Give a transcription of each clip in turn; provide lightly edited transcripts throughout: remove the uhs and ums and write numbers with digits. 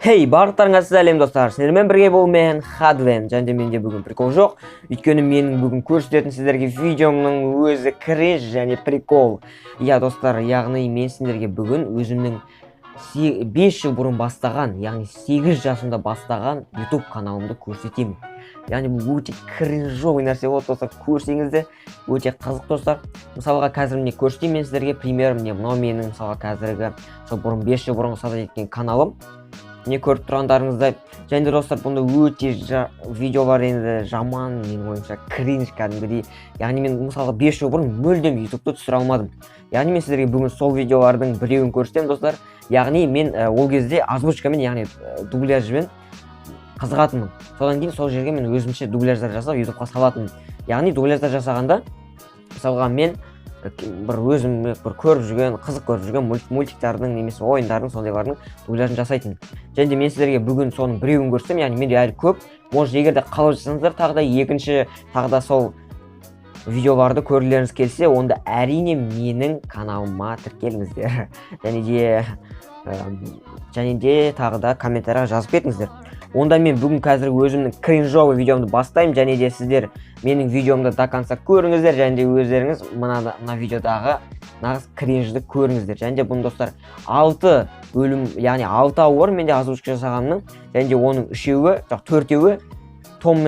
Hey, барлықтарыңа сәлем достар. Сіздермен бірге бол мен Хадвен. Және де менде бүгін прикол жоқ. Өйткені менің бүгін көрсететін сіздерге видеомның өзі кринж және прикол. Иә достар, яғни мен сіздерге бүгін өзімнің 5 жыл бұрын бастаған, яғни 8 жасымда бастаған YouTube каналымды көрсетемін. Яғни бұл өте кринжовый нәрсе болды достар. Көрсеңіздер өте қызық достар. Мысалға қазір міне көрсетейін мен сіздерге пример. Міне мынау менің мысалға қазіргі сол бұрын 5 жыл бұрын создать еткен каналым. Не көріп тұрғандарыңыздай, және де достар, бұнда өте видеолар енді жаман, менің ойымша кринж кәдімгідей. Яғни мен мысалға 5 жыл бұрын мүлдем ютубты түсіре алмадым. Яғни мен сіздерге бүгін сол видеолардың біреуін көрсетемін достар. Яғни мен ол кезде озвучкамен, яғни дубляжбен қызығатынмын. Содан кейін сол жерге мен өзімше дубляждар жасап ютубқа салатынмын. Яғни дубляждар жасағанда мысалға мен бір өзім көріп жүрген, қызық көріп жүрген мультиктардың немесе ойындардың сондайлардың дубляжын жасайтын. Және де мен сіздерге бүгін соның біреуін көрсетем, яғни менде әлі көп. Может, егер де қалып жатсаңыздар, тағы да екінші, тағы да сол видеоларды көргілеріңіз келсе, онда әрине менің каналыма тіркеліңіздер. Және де тағы да комментарияға жазып кетіңіздер. Онда мен бүгін қазір өзімнің кринжовый видеомды бастаймын, және де сіздер менің видеомды до конца көріңіздер, және де өздеріңіз мына видеодағы нағыз кринжді көріңіздер. Және де бұны достар 6 бөлім, яғни 6 ауыр менде озвучка жасағанның, және де оның 4-еуі Том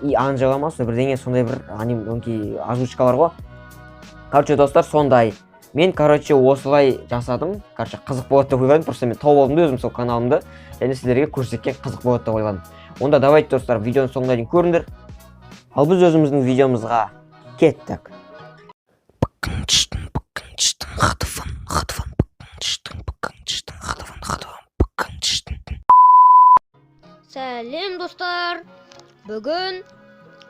и Анжела ма, бірдеңе сондай бір озвучкалар ғой. Короче достар, сондай. Мен, осылай жасадым. Қызық болады деп ойладым. Просто мен тауып алдым өзім сол каналымды. Және сіздерге көрсеткен қызық болады деп ойладым. Онда давайте достар, видеоның соңына дейін көріңдер. Ал біз өзіміздің видеомызға кеттік. Сәлем достар. Бүгін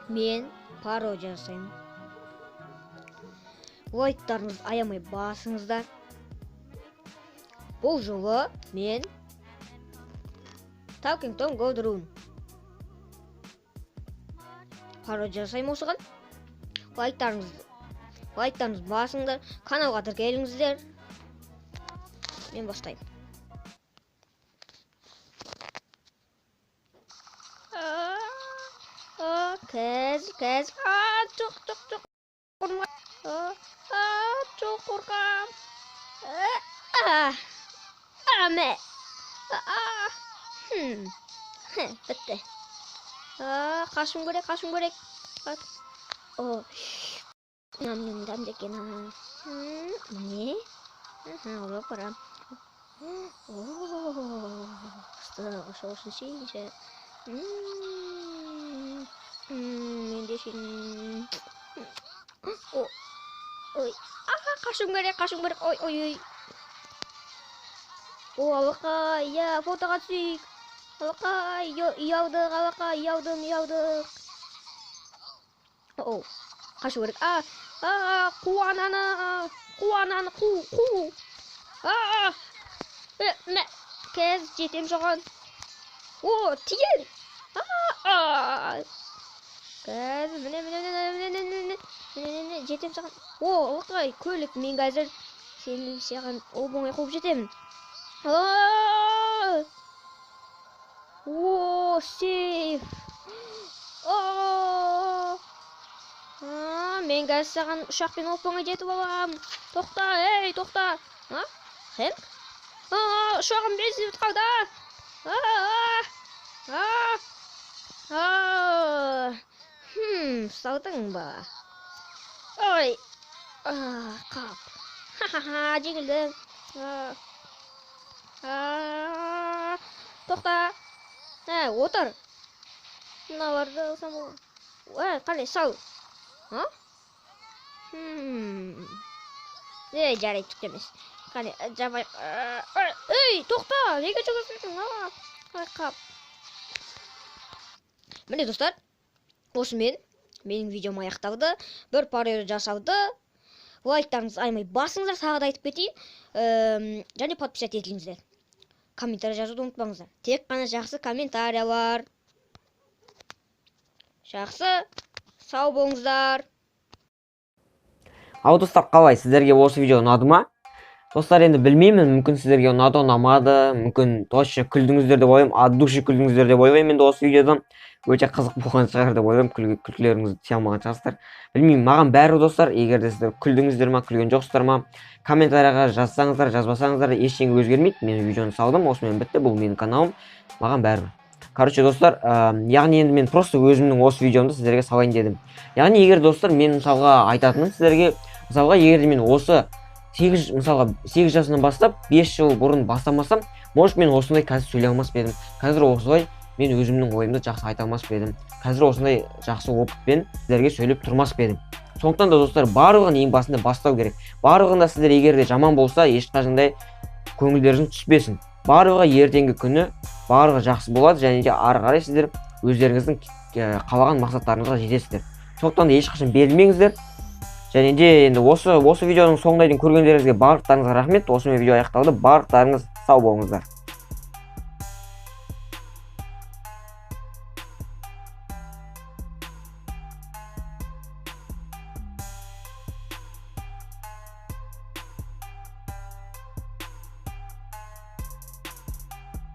мен пародия жасаймын. Лайктарыңыз аямай басыңыздар. Бұл жолы мен Talking Tom Go the Room пародия жасаймын осыған. Лайктарыңыз басыңдар, каналға тіркеліңіздер. Мен бастаймын. Кәз. Жоқ. Çok korkam. Bitti. Kaşım gerek. Nam dekin ha. Ne? Oraya param. Sıra olsun şey. Mendesin. Oy. Kaşım gerek. Oy. Alaka, ya fotoğa düştük. Alaka, yavdık. Kaşım gerek. Kuanana. Ne? Kez jetem soğan. Tiyen. Kez, ne? Jetem soğan. Alaka, köylük men қазір сенің саған оңай қуып жетемін. Сейф. Мен қазір саған ұшақпен оңай жетіп алам. Тоқта. Хэнк? Ұшағым бензин қалды. Ұсталдың ба? Ой. Қап. Жеңілдім. Тоқта. Отыр. Мыналарды алсам ол. Қалай сал. Жарайды, түк емес. Қалай жабай. Тоқта. Неге жүгірсің? Қап. Міне достар. Осымен менің видеом аяқталды. Бір пародия жасалды. Лайктарыңыз аймай басыңыздар, тағы да айтып кетейін. Және подписать етіліңіздер. Комментарий жазуды ұмытпаңыздар. Тек қана жақсы комментариялар. Жақсы, сау болыңыздар. Ал достар, қалай, сіздерге осы видео ұнады ма? Достар, енді білмеймін, мүмкін сіздерге ұнады, ұнамады, мүмкін точно күлдіңіздер деп ойлаймын, от души күлдіңіздер деп ойлаймын. Енді осы видеодан өте қызық болған шығар деп ойлаймын, күлкілеріңізді тия алмаған шығарсыздар. Білмеймін, маған бәрі достар, егер де сіздер күлдіңіздер ма, күлген жоқсыздар ма, комментарияға жазсаңыздар, жазбасаңыздар, ештеңе өзгермейді. Мен видеоны салдым, осымен бітті, бұл менің каналым, маған бәрібір. Короче, достар, яғни енді мен просто өзімнің осы видеомды сіздерге салайын дедім. Яғни егер достар, мен мысалға айтатыным сіздерге, мысалға егер мен осы 8 жасынан бастап 5 жыл бұрын бастамасам, может мен осындай қазір сөйлей алмас едім. Қазір осылай мен өзімнің ойымды жақсы айта алмас едім. Қазір осындай жақсы опытпен сіздерге сөйлеп тұрмас едім. Сондықтан да достар, барлығын ең басында бастау керек. Барлығында сіздер егер де жаман болса, ешқашандай көңілдеріңіз түспесін. Барлығы ертеңгі күні барлығы жақсы болады, және де ары қарай сіздер өздеріңіздің қалаған мақсаттарыңызға жетесіздер. Сондықтан да ешқашан берілмеңіздер. Және де енді осы видеоның соңына дейін көргендеріңізге барлықтарыңызға рахмет. Осымен видео аяқталды. Барлықтарыңыз сау болыңыздар.